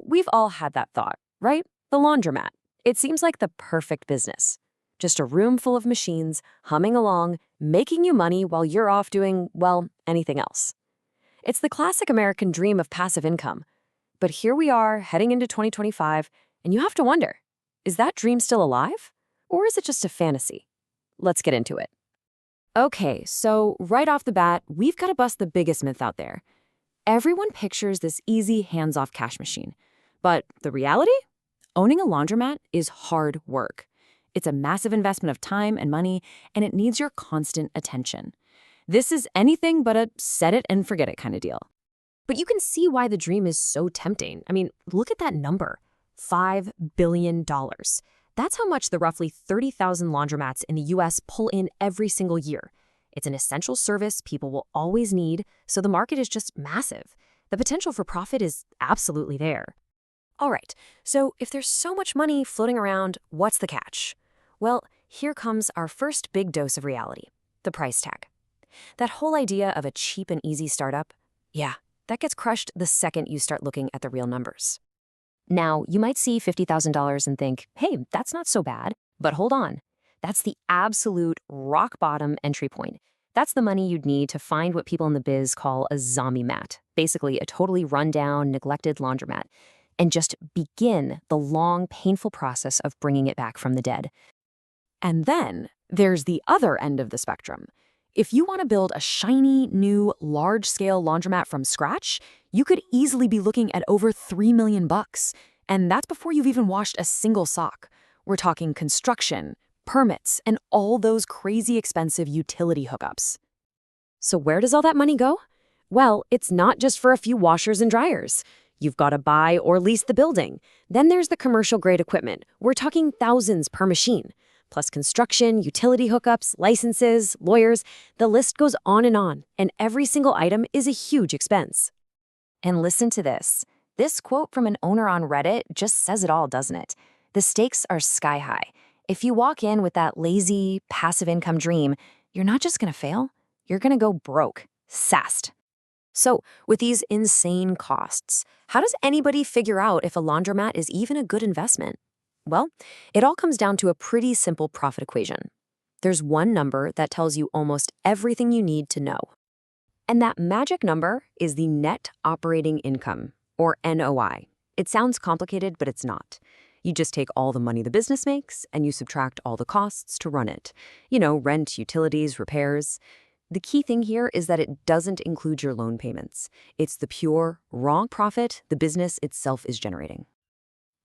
We've all had that thought, right? The laundromat. It seems like the perfect business. Just a room full of machines, humming along, making you money while you're off doing, well, anything else. It's the classic American dream of passive income. But here we are, heading into 2025, and you have to wonder, is that dream still alive? Or is it just a fantasy? Let's get into it. Okay, so right off the bat, we've got to bust the biggest myth out there. Everyone pictures this easy hands-off cash machine. But the reality? Owning a laundromat is hard work. It's a massive investment of time and money, and it needs your constant attention. This is anything but a set it and forget it kind of deal. But you can see why the dream is so tempting. I mean, look at that number, $5 billion. That's how much the roughly 30,000 laundromats in the US pull in every single year. It's an essential service people will always need, so the market is just massive. The potential for profit is absolutely there. All right, so if there's so much money floating around, what's the catch? Well, here comes our first big dose of reality, the price tag. That whole idea of a cheap and easy startup, yeah, that gets crushed the second you start looking at the real numbers. Now, you might see $50,000 and think, hey, that's not so bad. But hold on. That's the absolute rock bottom entry point. That's the money you'd need to find what people in the biz call a zombie mat, basically a totally run-down, neglected laundromat, and just begin the long, painful process of bringing it back from the dead. And then there's the other end of the spectrum. If you want to build a shiny, new, large-scale laundromat from scratch, you could easily be looking at over $3 million. And that's before you've even washed a single sock. We're talking construction, permits, and all those crazy expensive utility hookups. So where does all that money go? Well, it's not just for a few washers and dryers. You've got to buy or lease the building. Then there's the commercial-grade equipment. We're talking thousands per machine. Plus construction, utility hookups, licenses, lawyers, the list goes on, and every single item is a huge expense. And listen to this. This quote from an owner on Reddit just says it all, doesn't it? The stakes are sky high. If you walk in with that lazy, passive income dream, you're not just going to fail, you're going to go broke, SAST. So, with these insane costs, how does anybody figure out if a laundromat is even a good investment? Well, it all comes down to a pretty simple profit equation. There's one number that tells you almost everything you need to know. And that magic number is the net operating income, or NOI. It sounds complicated, but it's not. You just take all the money the business makes, and you subtract all the costs to run it. Rent, utilities, repairs. The key thing here is that it doesn't include your loan payments. It's the pure, raw profit the business itself is generating.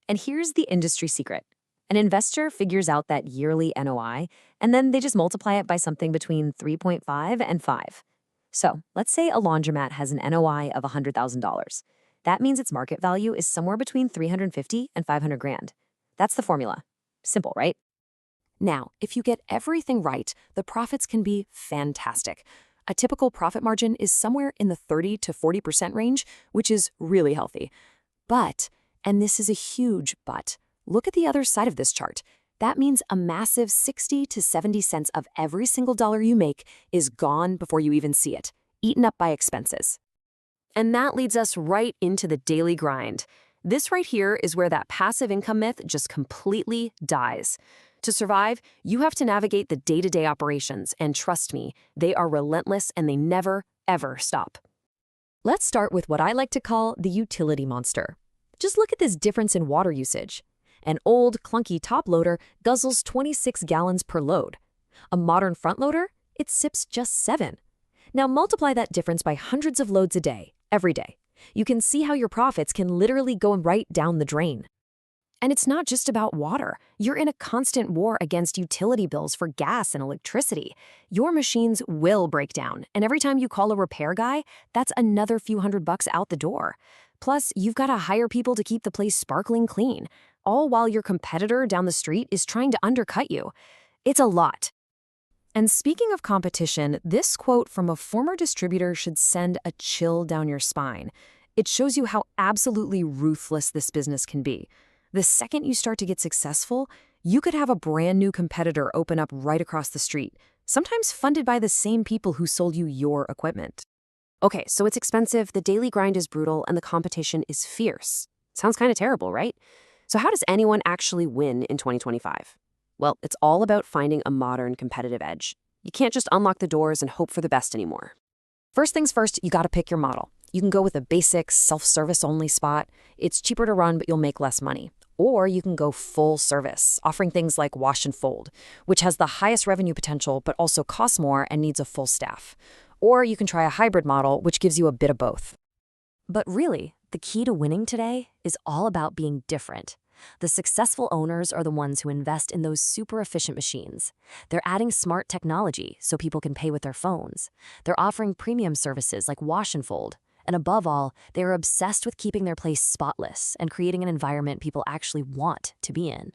And here's the industry secret. An investor figures out that yearly NOI, and then they just multiply it by something between 3.5 and 5. So let's say a laundromat has an NOI of $100,000. That means its market value is somewhere between $350 and $500,000. That's the formula. Simple, right? Now, if you get everything right, the profits can be fantastic. A typical profit margin is somewhere in the 30 to 40% range, which is really healthy. But, and this is a huge but, look at the other side of this chart. That means a massive 60 to 70 cents of every single dollar you make is gone before you even see it, eaten up by expenses. And that leads us right into the daily grind. This right here is where that passive income myth just completely dies. To survive, you have to navigate the day-to-day operations, and trust me, they are relentless and they never, ever stop. Let's start with what I like to call the utility monster. Just look at this difference in water usage. An old, clunky top loader guzzles 26 gallons per load. A modern front loader, it sips just 7. Now multiply that difference by hundreds of loads a day, every day. You can see how your profits can literally go right down the drain. And it's not just about water. You're in a constant war against utility bills for gas and electricity. Your machines will break down, and every time you call a repair guy, that's another few $100 out the door. Plus, you've got to hire people to keep the place sparkling clean, all while your competitor down the street is trying to undercut you. It's a lot. And speaking of competition, this quote from a former distributor should send a chill down your spine. It shows you how absolutely ruthless this business can be. The second you start to get successful, you could have a brand new competitor open up right across the street, sometimes funded by the same people who sold you your equipment. Okay, so it's expensive, the daily grind is brutal, and the competition is fierce. Sounds kind of terrible, right? So how does anyone actually win in 2025? Well, it's all about finding a modern competitive edge. You can't just unlock the doors and hope for the best anymore. First things first, you got to pick your model. You can go with a basic self-service only spot. It's cheaper to run, but you'll make less money. Or you can go full service, offering things like wash and fold, which has the highest revenue potential but also costs more and needs a full staff. Or you can try a hybrid model, which gives you a bit of both. But really, the key to winning today is all about being different. The successful owners are the ones who invest in those super efficient machines. They're adding smart technology so people can pay with their phones. They're offering premium services like wash and fold. And above all, they're obsessed with keeping their place spotless and creating an environment people actually want to be in.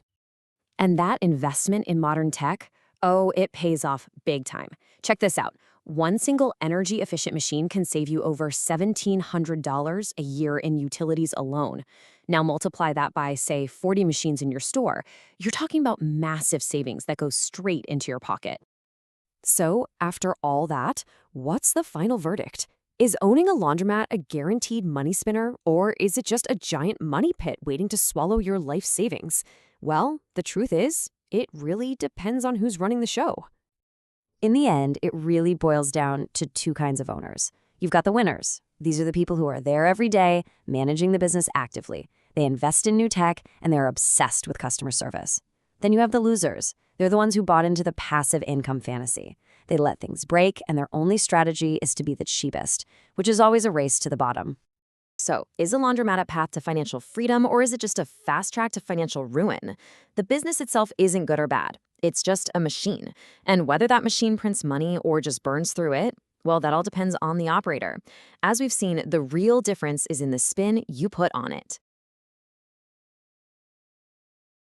And that investment in modern tech, oh, it pays off big time. Check this out. One single energy-efficient machine can save you over $1,700 a year in utilities alone. Now multiply that by, say, 40 machines in your store. You're talking about massive savings that go straight into your pocket. So, after all that, what's the final verdict? Is owning a laundromat a guaranteed money spinner, or is it just a giant money pit waiting to swallow your life savings? Well, the truth is, it really depends on who's running the show. In the end, it really boils down to two kinds of owners. You've got the winners. These are the people who are there every day, managing the business actively. They invest in new tech, and they're obsessed with customer service. Then you have the losers. They're the ones who bought into the passive income fantasy. They let things break, and their only strategy is to be the cheapest, which is always a race to the bottom. So, is a laundromat a path to financial freedom, or is it just a fast track to financial ruin? The business itself isn't good or bad. It's just a machine. And whether that machine prints money or just burns through it, well, that all depends on the operator. As we've seen, the real difference is in the spin you put on it.